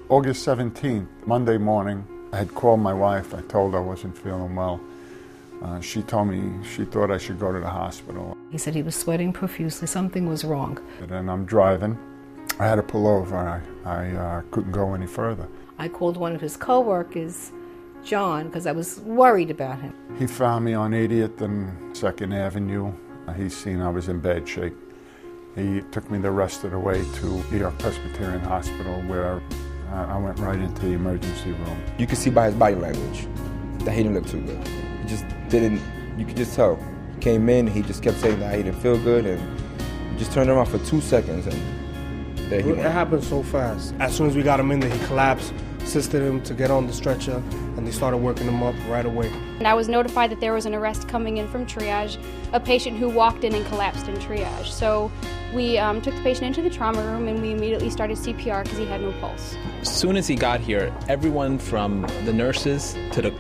August 17th, Monday morning, I had called my wife. I told her I wasn't feeling well. She told me she thought I should go to the hospital. He said he was sweating profusely. Something was wrong. And I'm driving. I had to pull over. I couldn't go any further. I called one of his co-workers, John, because I was worried about him. He found me on 80th and 2nd Avenue. He seen I was in bad shape. He took me the rest of the way to NewYork-Presbyterian Hospital, where I went right into the emergency room. You could see by his body language that he didn't look too good. He just didn't, you could just tell. He came in, he just kept saying that he didn't feel good, and he just turned around for 2 seconds, and there he went. It happened so fast. As soon as we got him in there, he collapsed, assisted him to get on the stretcher, and they started working him up right away. And I was notified that there was an arrest coming in from triage, a patient who walked in and collapsed in triage. So we took the patient into the trauma room and we immediately started CPR because he had no pulse. As soon as he got here, everyone from the nurses to the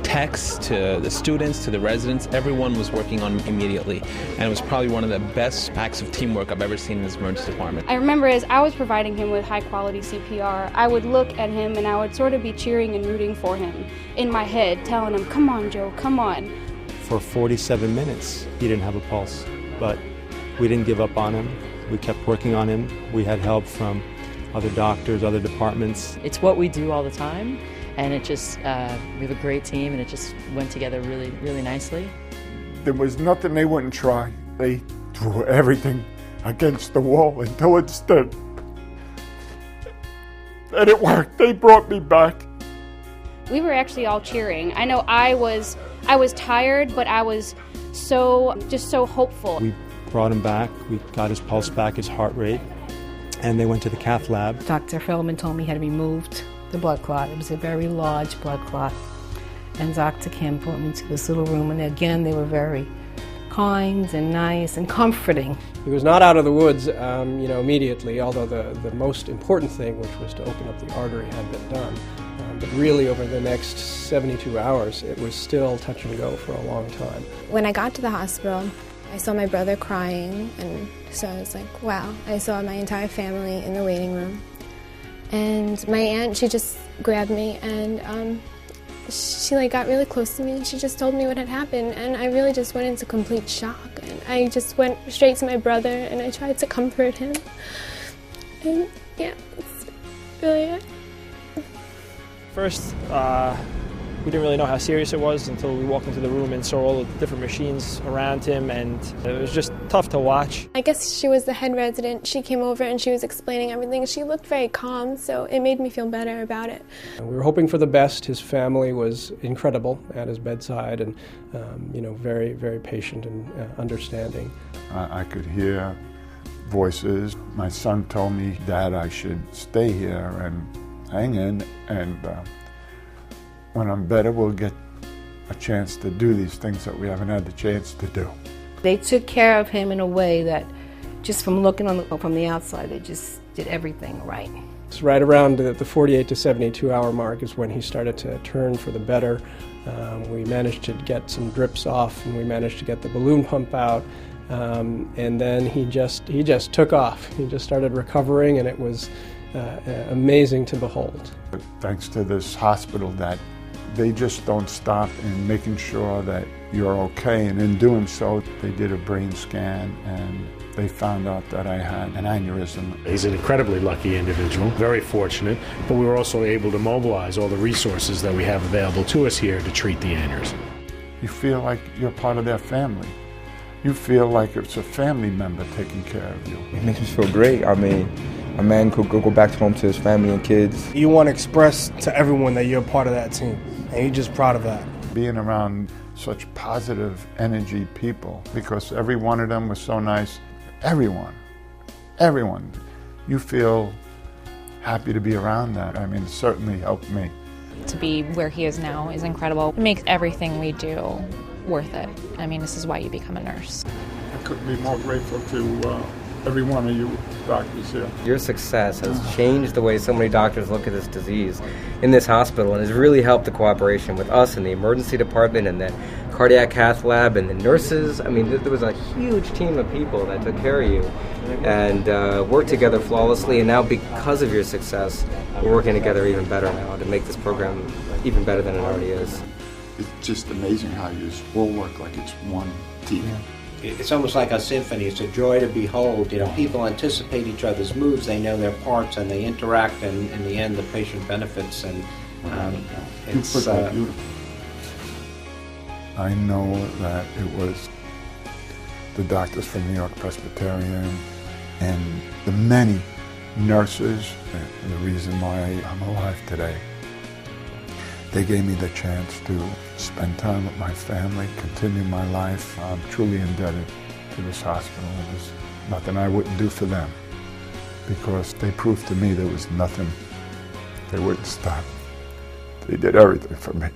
techs to the students to the residents, everyone was working on him immediately. And it was probably one of the best acts of teamwork I've ever seen in this emergency department. I remember as I was providing him with high quality CPR, I would look at him and I would sort of be cheering and rooting for him in my head, telling him, "Come on, Joe, come on." For 47 minutes, he didn't have a pulse, but we didn't give up on him. We kept working on him. We had help from other doctors, other departments. It's what we do all the time, and it just, we have a great team, and it just went together really, really nicely. There was nothing they wouldn't try. They threw everything against the wall until it stood. And it worked. They brought me back. We were actually all cheering. I know I was tired, but I was just so hopeful. We brought him back. We got his pulse back, his heart rate, and they went to the cath lab. Dr. Feldman told me he had removed the blood clot. It was a very large blood clot. And Dr. Kim brought me to this little room, and again, they were very kind and nice and comforting. He was not out of the woods, immediately, although the most important thing, which was to open up the artery, had been done. But really, over the next 72 hours, it was still touch and go for a long time. When I got to the hospital, I saw my brother crying, and so I was like, wow. I saw my entire family in the waiting room. And my aunt, she just grabbed me, and she got really close to me, and she just told me what had happened, and I really just went into complete shock. And I just went straight to my brother, and I tried to comfort him. And yeah, it's really it. First, we didn't really know how serious it was until we walked into the room and saw all the different machines around him, and it was just tough to watch. I guess she was the head resident. She came over and she was explaining everything. She looked very calm, so it made me feel better about it. We were hoping for the best. His family was incredible at his bedside, and very, very patient and understanding. I could hear voices. My son told me, "Dad, I should stay here and hang in, and when I'm better, we'll get a chance to do these things that we haven't had the chance to do." They took care of him in a way that, just from looking from the outside, they just did everything right. It's right around the 48 to 72 hour mark is when he started to turn for the better. We managed to get some drips off, and we managed to get the balloon pump out. And then he just took off. He just started recovering, and it was amazing to behold. Thanks to this hospital, that they just don't stop in making sure that you're okay, and in doing so, they did a brain scan and they found out that I had an aneurysm. He's an incredibly lucky individual, very fortunate, but we were also able to mobilize all the resources that we have available to us here to treat the aneurysm. You feel like you're part of their family. You feel like it's a family member taking care of you. It makes me feel great. I mean, a man could go back home to his family and kids. You want to express to everyone that you're part of that team, and you're just proud of that. Being around such positive energy people, because every one of them was so nice. Everyone. You feel happy to be around that. I mean, it certainly helped me. To be where he is now is incredible. It makes everything we do worth it. I mean, this is why you become a nurse. I couldn't be more grateful to every one of you doctors here. Your success has changed the way so many doctors look at this disease in this hospital, and has really helped the cooperation with us in the emergency department and then cardiac cath lab and the nurses. I mean, there was a huge team of people that took care of you and worked together flawlessly. And now, because of your success, we're working together even better now to make this program even better than it already is. It's just amazing how you all work like it's one team. It's almost like a symphony. It's a joy to behold. You know, people anticipate each other's moves. They know their parts, and they interact. And in the end, the patient benefits. And it's beautiful. I know that it was the doctors from NewYork-Presbyterian and the many nurses, and the reason why I'm alive today. They gave me the chance to spend time with my family, continue my life. I'm truly indebted to this hospital. There's nothing I wouldn't do for them, because they proved to me there was nothing they wouldn't stop. They did everything for me.